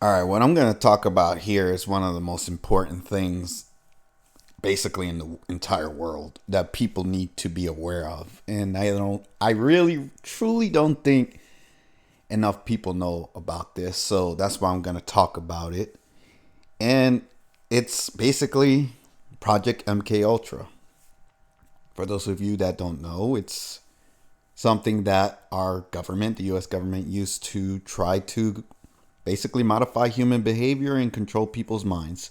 All right, what I'm going to talk about here is one of the most important things basically in the entire world that people need to be aware of. And I really truly don't think enough people know about this. So that's why I'm going to talk about it. And it's basically Project MK Ultra. For those of you that don't know, it's something that our government, the US government, used to try to basically modify human behavior and control people's minds.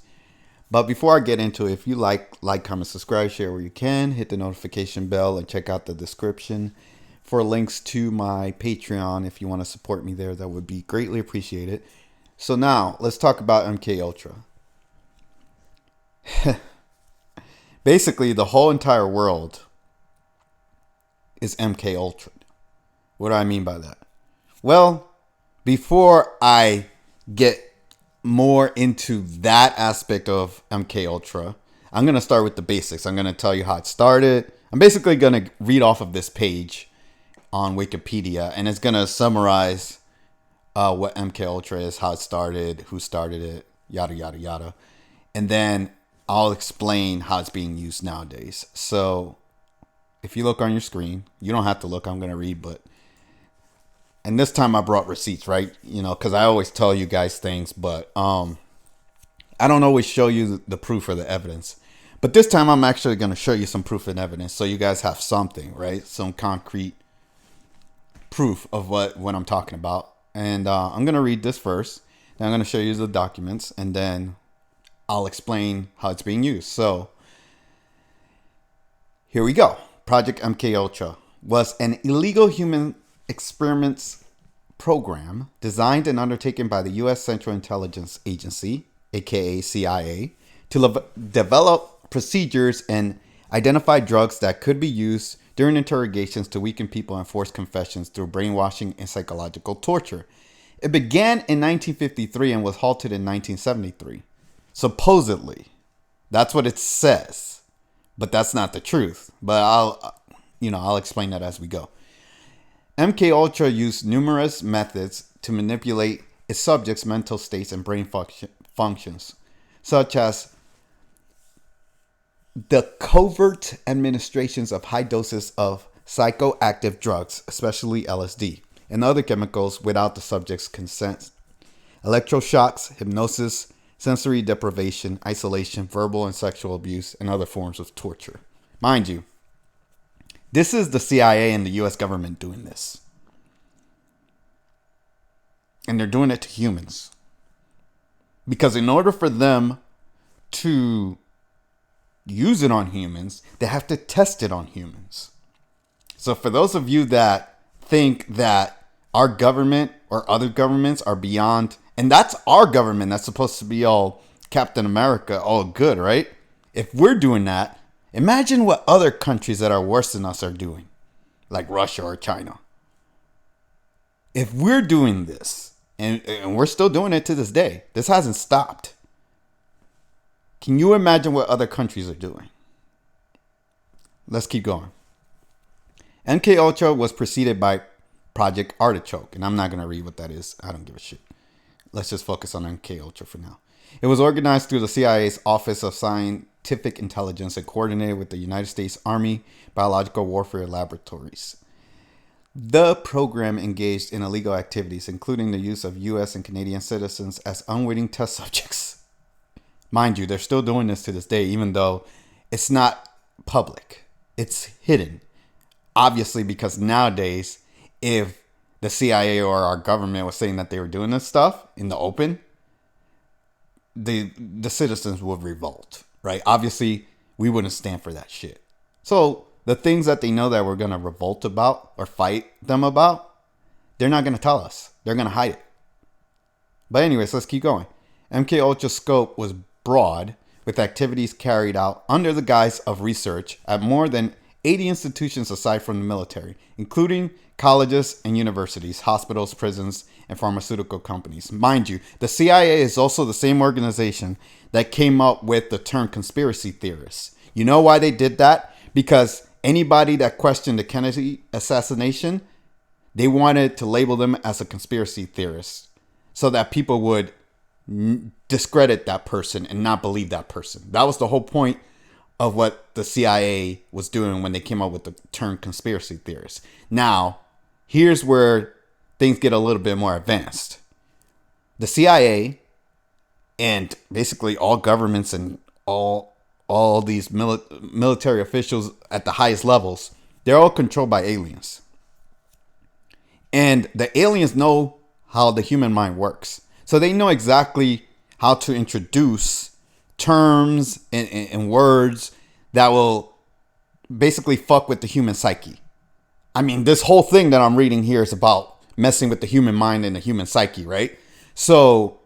But before I get into it, if you like, comment, subscribe, share where you can, hit the notification bell, and check out the description for links to my Patreon if you want to support me there. That would be greatly appreciated. So now, let's talk about MK Ultra. Basically, the whole entire world is MK Ultra. What do I mean by that? Well, before I get more into that aspect of MK Ultra, I'm going to start with the basics. I'm going to tell you how it started. I'm basically going to read off of this page on Wikipedia, and it's going to summarize what MK Ultra is, how it started, who started it, yada, yada, yada. And then I'll explain how it's being used nowadays. So if you look on your screen, you don't have to look, I'm going to read, and this time I brought receipts, right? Because I always tell you guys things, but I don't always show you the proof or the evidence. But this time I'm actually going to show you some proof and evidence so you guys have something, right? Some concrete proof of what I'm talking about. And I'm going to read this first. Then I'm going to show you the documents, and then I'll explain how it's being used. So here we go. Project MK Ultra was an illegal human experiments program designed and undertaken by the U.S. Central Intelligence Agency, aka CIA, to develop procedures and identify drugs that could be used during interrogations to weaken people and force confessions through brainwashing and psychological torture. It began in 1953 and was halted in 1973. Supposedly, that's what it says, but that's not the truth. But I'll explain that as we go. MK Ultra used numerous methods to manipulate its subjects' mental states and brain functions, such as the covert administrations of high doses of psychoactive drugs, especially LSD, and other chemicals without the subject's consent, electroshocks, hypnosis, sensory deprivation, isolation, verbal and sexual abuse, and other forms of torture. Mind you, this is the CIA and the US government doing this. And they're doing it to humans. Because in order for them to use it on humans, they have to test it on humans. So for those of you that think that our government or other governments are beyond, and that's our government that's supposed to be all Captain America, all good, right? If we're doing that, imagine what other countries that are worse than us are doing, like Russia or China. If we're doing this, and we're still doing it to this day, this hasn't stopped. Can you imagine what other countries are doing? Let's keep going. MK Ultra was preceded by Project Artichoke, and I'm not going to read what that is. I don't give a shit. Let's just focus on MK Ultra for now. It was organized through the CIA's Office of Scientific Intelligence and coordinated with the United States Army Biological Warfare Laboratories. The program engaged in illegal activities, including the use of U.S. and Canadian citizens as unwitting test subjects. Mind you, they're still doing this to this day, even though it's not public. It's hidden. Obviously, because nowadays, if the CIA or our government was saying that they were doing this stuff in the open, the citizens would revolt, right? Obviously, we wouldn't stand for that shit. So the things that they know that we're going to revolt about or fight them about, they're not going to tell us. They're going to hide it. But anyways, let's keep going. MK Ultra's scope was broad, with activities carried out under the guise of research at more than 80 institutions aside from the military, including colleges and universities, hospitals, prisons, and pharmaceutical companies. Mind you, the CIA is also the same organization that came up with the term conspiracy theorists. You know why they did that? Because anybody that questioned the Kennedy assassination, they wanted to label them as a conspiracy theorist so that people would discredit that person and not believe that person. That was the whole point of what the CIA was doing when they came up with the term conspiracy theorists. Now, here's where things get a little bit more advanced. The CIA and basically all governments and all these military officials at the highest levels, they're all controlled by aliens. And the aliens know how the human mind works. So they know exactly how to introduce terms and words that will basically fuck with the human psyche. I mean, this whole thing that I'm reading here is about messing with the human mind and the human psyche, right? So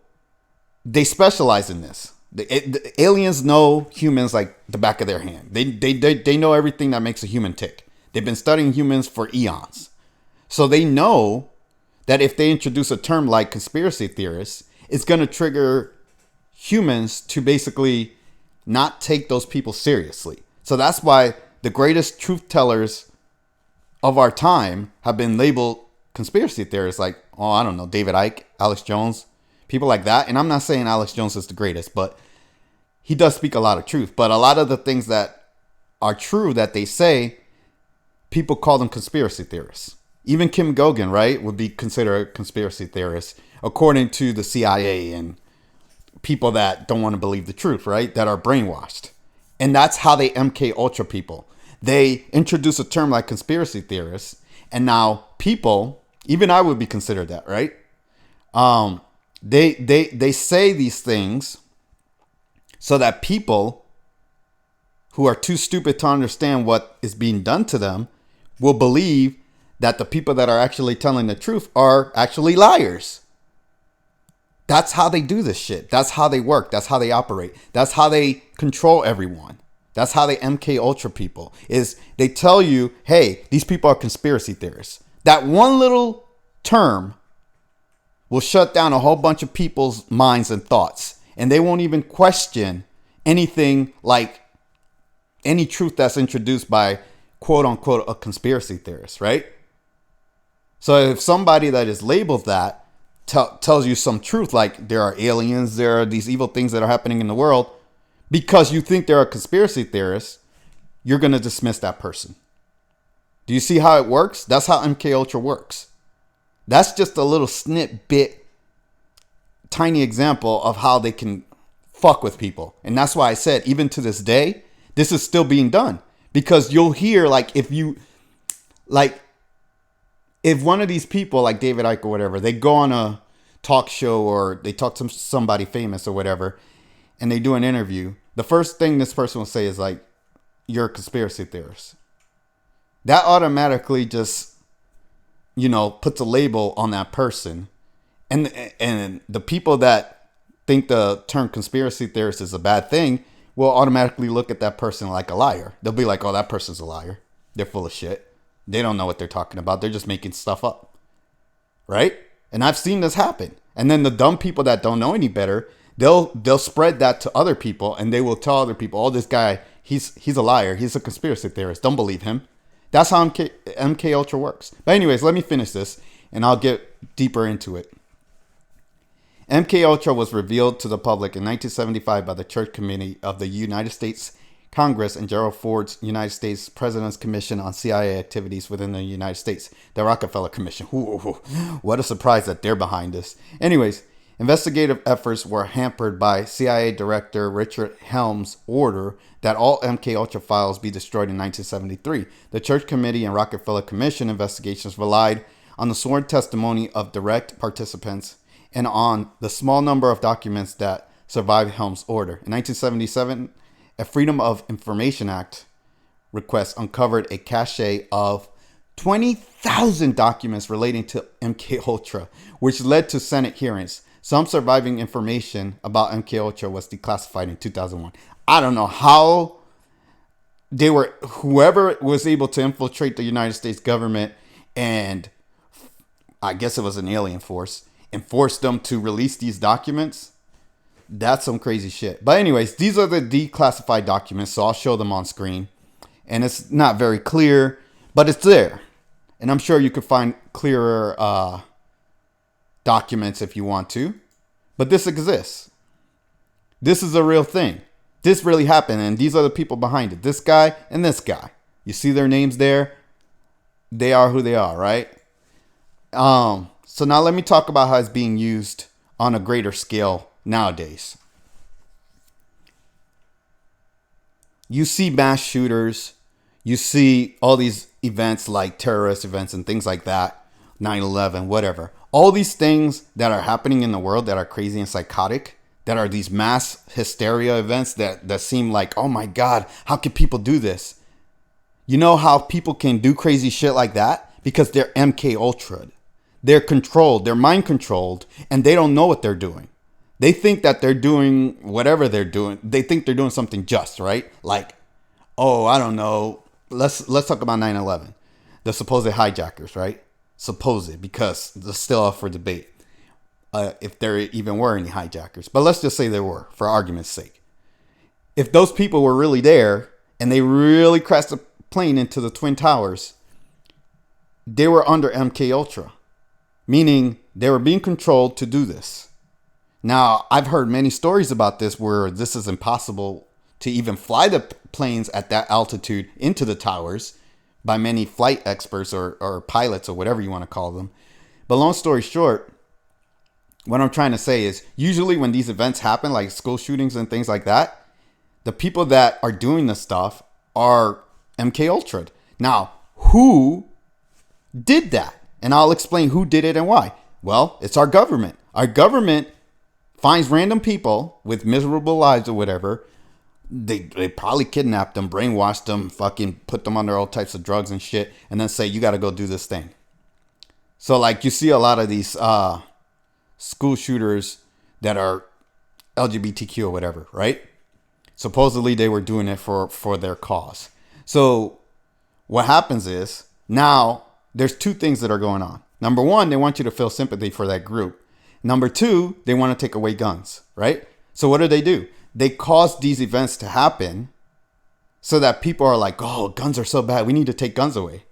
they specialize in this. The aliens know humans like the back of their hand. They know everything that makes a human tick. They've been studying humans for eons. So they know that if they introduce a term like conspiracy theorists, it's going to trigger humans to basically not take those people seriously. So that's why the greatest truth tellers of our time have been labeled conspiracy theorists, like, oh, I don't know, David Icke, Alex Jones, people like that. And I'm not saying Alex Jones is the greatest, but he does speak a lot of truth. But a lot of the things that are true that they say, people call them conspiracy theorists. Even Kim Gogan, right, would be considered a conspiracy theorist, according to the CIA and people that don't want to believe the truth, right, that are brainwashed. And that's how they MK Ultra people. They introduce a term like conspiracy theorists, and now people, even I would be considered that, right? They say these things so that people who are too stupid to understand what is being done to them will believe that the people that are actually telling the truth are actually liars. That's how they do this shit. That's how they work. That's how they operate. That's how they control everyone. That's how they MK Ultra people. Is they tell you, hey, these people are conspiracy theorists. That one little term will shut down a whole bunch of people's minds and thoughts. And they won't even question anything like any truth that's introduced by quote unquote a conspiracy theorist, right? So if somebody that is labeled that tells you some truth, like there are aliens, there are these evil things that are happening in the world, because you think they're a conspiracy theorist, you're going to dismiss that person. Do you see how it works? That's how MK Ultra works. That's just a little snippet, tiny example of how they can fuck with people. And that's why I said, even to this day, this is still being done. Because you'll hear, like, if one of these people, like David Icke or whatever, they go on a talk show or they talk to somebody famous or whatever, and they do an interview, the first thing this person will say is like, you're a conspiracy theorist. That automatically just, puts a label on that person. And the people that think the term conspiracy theorist is a bad thing will automatically look at that person like a liar. They'll be like, oh, that person's a liar. They're full of shit. They don't know what they're talking about. They're just making stuff up. Right? And I've seen this happen. And then the dumb people that don't know any better, they'll spread that to other people, and they will tell other people, oh, this guy, he's a liar. He's a conspiracy theorist. Don't believe him. That's how MK Ultra works. But anyways, let me finish this, and I'll get deeper into it. MK Ultra was revealed to the public in 1975 by the Church Committee of the United States Congress and Gerald Ford's United States President's Commission on CIA Activities within the United States, the Rockefeller Commission. Ooh, what a surprise that they're behind this. Anyways, investigative efforts were hampered by CIA Director Richard Helms' order that all MK Ultra files be destroyed in 1973. The Church Committee and Rockefeller Commission investigations relied on the sworn testimony of direct participants and on the small number of documents that survived Helms' order. In 1977, a Freedom of Information Act request uncovered a cache of 20,000 documents relating to MK Ultra, which led to Senate hearings. Some surviving information about MK Ultra was declassified in 2001. I don't know how whoever was able to infiltrate the United States government, and I guess it was an alien force, and forced them to release these documents. That's some crazy shit. But anyways, these are the declassified documents, so I'll show them on screen. And it's not very clear, but it's there. And I'm sure you could find clearer documents if you want to. But this exists. This is a real thing. This really happened, and these are the people behind it. This guy and this guy. You see their names there? They are who they are, right? So now let me talk about how it's being used on a greater scale nowadays. You see mass shooters. You see all these events like terrorist events and things like that. 9/11, whatever. All these things that are happening in the world that are crazy and psychotic, that are these mass hysteria events that seem like, oh my God, how can people do this? You know how people can do crazy shit like that? Because they're MK Ultra. They're controlled, they're mind controlled, and they don't know what they're doing. They think that they're doing whatever they're doing. They think they're doing something just, right? Like, oh, I don't know. Let's talk about 9/11. The supposed hijackers, right? Supposed, because they're still up for debate. If there even were any hijackers. But let's just say there were, for argument's sake. If those people were really there and they really crashed a plane into the Twin Towers, they were under MK Ultra, meaning they were being controlled to do this. Now, I've heard many stories about this where this is impossible to even fly the planes at that altitude into the towers by many flight experts or pilots or whatever you want to call them. But long story short, what I'm trying to say is usually when these events happen, like school shootings and things like that, the people that are doing this stuff are MK Ultra. Now, who did that? And I'll explain who did it and why. Well, it's our government. Our government finds random people with miserable lives or whatever. They probably kidnapped them, brainwashed them, fucking put them under all types of drugs and shit, and then say, you got to go do this thing. So like you see a lot of these school shooters that are LGBTQ or whatever, right? Supposedly they were doing it for their cause. So what happens is now there's two things that are going on. Number one, they want you to feel sympathy for that group. Number two, they want to take away guns, right? So what do? They cause these events to happen so that people are like, oh, guns are so bad. We need to take guns away.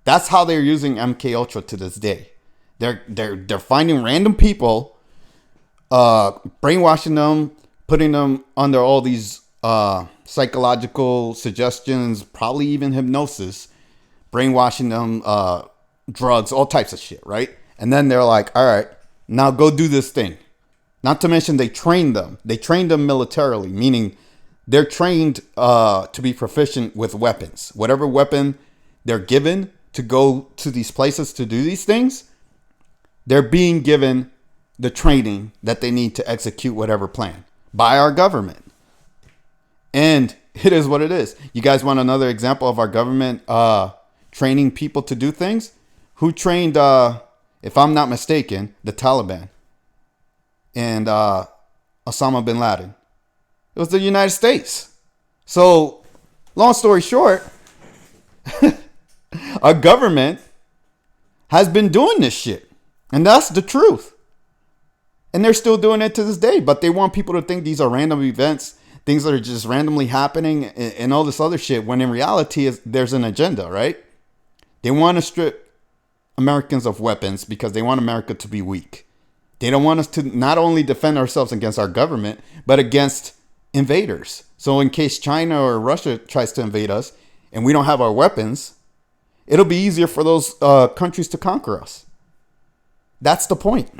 That's how they're using MK Ultra to this day. They're finding random people, brainwashing them, putting them under all these psychological suggestions, probably even hypnosis, brainwashing them, drugs, all types of shit, right? And then they're like, all right, now go do this thing. Not to mention they trained them. They trained them militarily, meaning they're trained to be proficient with weapons. Whatever weapon they're given to go to these places to do these things, they're being given the training that they need to execute whatever plan by our government. And it is what it is. You guys want another example of our government training people to do things? Who trained, if I'm not mistaken, the Taliban and Osama bin Laden? It was the United States. So, long story short, our government has been doing this shit. And that's the truth. And they're still doing it to this day. But they want people to think these are random events, things that are just randomly happening and all this other shit, when in reality there's an agenda, right? They want to strip Americans of weapons because they want America to be weak. They don't want us to not only defend ourselves against our government, but against invaders. So in case China or Russia tries to invade us and we don't have our weapons, it'll be easier for those countries to conquer us. That's the point.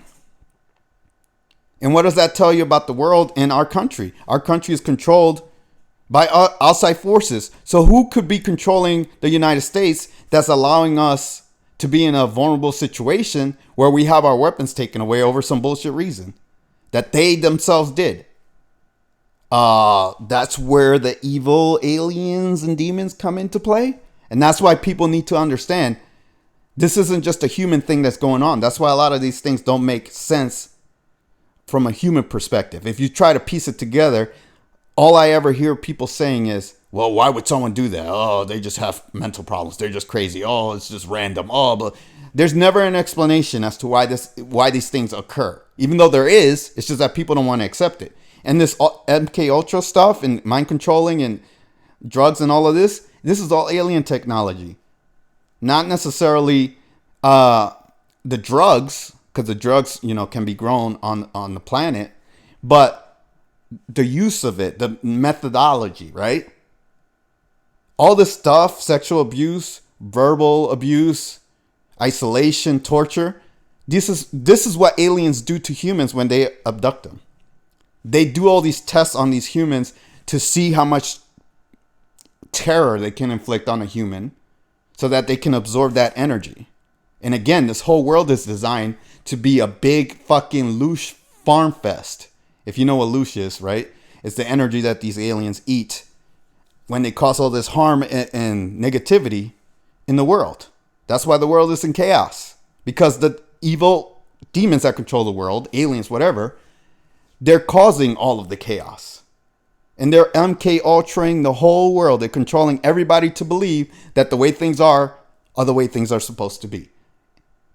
And what does that tell you about the world and our country? Our country is controlled by outside forces. So who could be controlling the United States that's allowing us to be in a vulnerable situation where we have our weapons taken away over some bullshit reason that they themselves did? That's where the evil aliens and demons come into play. And that's why people need to understand this isn't just a human thing that's going on. That's why a lot of these things don't make sense from a human perspective. If you try to piece it together, all I ever hear people saying is, well, why would someone do that? Oh, they just have mental problems. They're just crazy. Oh, it's just random. Oh, but there's never an explanation as to why these things occur. Even though there is, it's just that people don't want to accept it. And this MK Ultra stuff and mind controlling and drugs and all of this is all alien technology. Not necessarily the drugs because the drugs, can be grown on the planet, but the use of it, the methodology, right? All this stuff, sexual abuse, verbal abuse, isolation, torture. This is what aliens do to humans when they abduct them. They do all these tests on these humans to see how much terror they can inflict on a human so that they can absorb that energy. And again, this whole world is designed to be a big fucking loosh farm fest. If you know what loosh is, right? It's the energy that these aliens eat when they cause all this harm and negativity in the world. That's why the world is in chaos. Because the evil demons that control the world, aliens, whatever, they're causing all of the chaos. And they're MK Ultraing the whole world. They're controlling everybody to believe that the way things are the way things are supposed to be.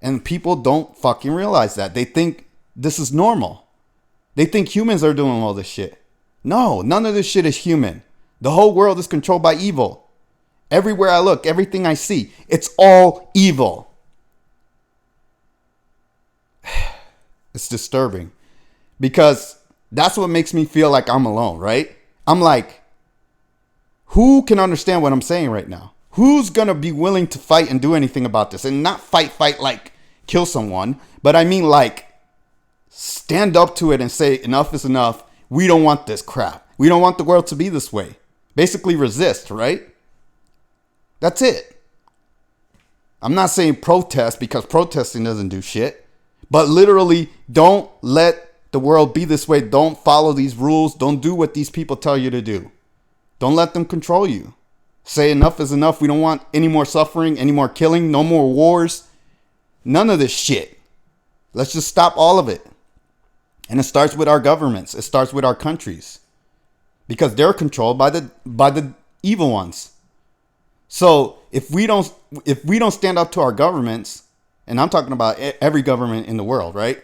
And people don't fucking realize that. They think this is normal. They think humans are doing all this shit. No, none of this shit is human. The whole world is controlled by evil. Everywhere I look, everything I see, it's all evil. It's disturbing because that's what makes me feel like I'm alone, right? I'm like, who can understand what I'm saying right now? Who's going to be willing to fight and do anything about this? And not fight like kill someone, but I mean like stand up to it and say enough is enough. We don't want this crap. We don't want the world to be this way. Basically resist, right? That's it. I'm not saying protest because protesting doesn't do shit, but literally don't let the world be this way. Don't follow these rules. Don't do what these people tell you to do. Don't let them control you. Say enough is enough. We don't want any more suffering, any more killing, no more wars. None of this shit. Let's just stop all of it. And it starts with our governments. It starts with our countries. Because they're controlled by the evil ones. So if we don't stand up to our governments, and I'm talking about every government in the world, right?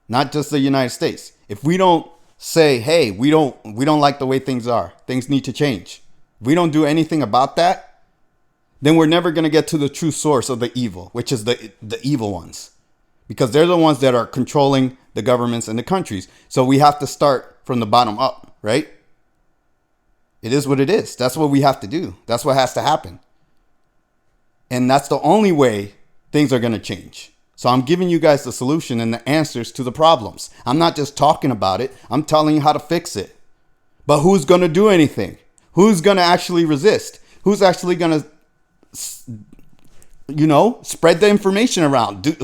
Not just the United States. If we don't say, hey, we don't like the way things are. Things need to change. If we don't do anything about that, then we're never going to get to the true source of the evil, which is the evil ones. Because they're the ones that are controlling the governments and the countries. So we have to start from the bottom up, right? It is what it is. That's what we have to do. That's what has to happen. And that's the only way things are going to change. So I'm giving you guys the solution and the answers to the problems. I'm not just talking about it. I'm telling you how to fix it. But who's going to do anything? Who's going to actually resist? Who's actually going to, spread the information around?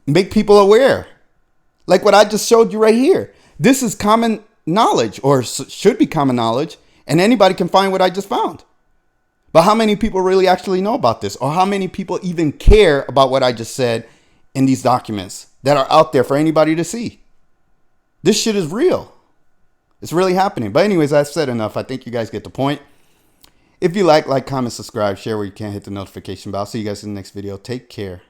Make people aware. Like what I just showed you right here. This is common knowledge, or should be common knowledge. And anybody can find what I just found. But how many people really actually know about this? Or how many people even care about what I just said in these documents that are out there for anybody to see? This shit is real. It's really happening. But anyways, I've said enough. I think you guys get the point. If you like, comment, subscribe, share where you can, hit the notification bell. I'll see you guys in the next video. Take care.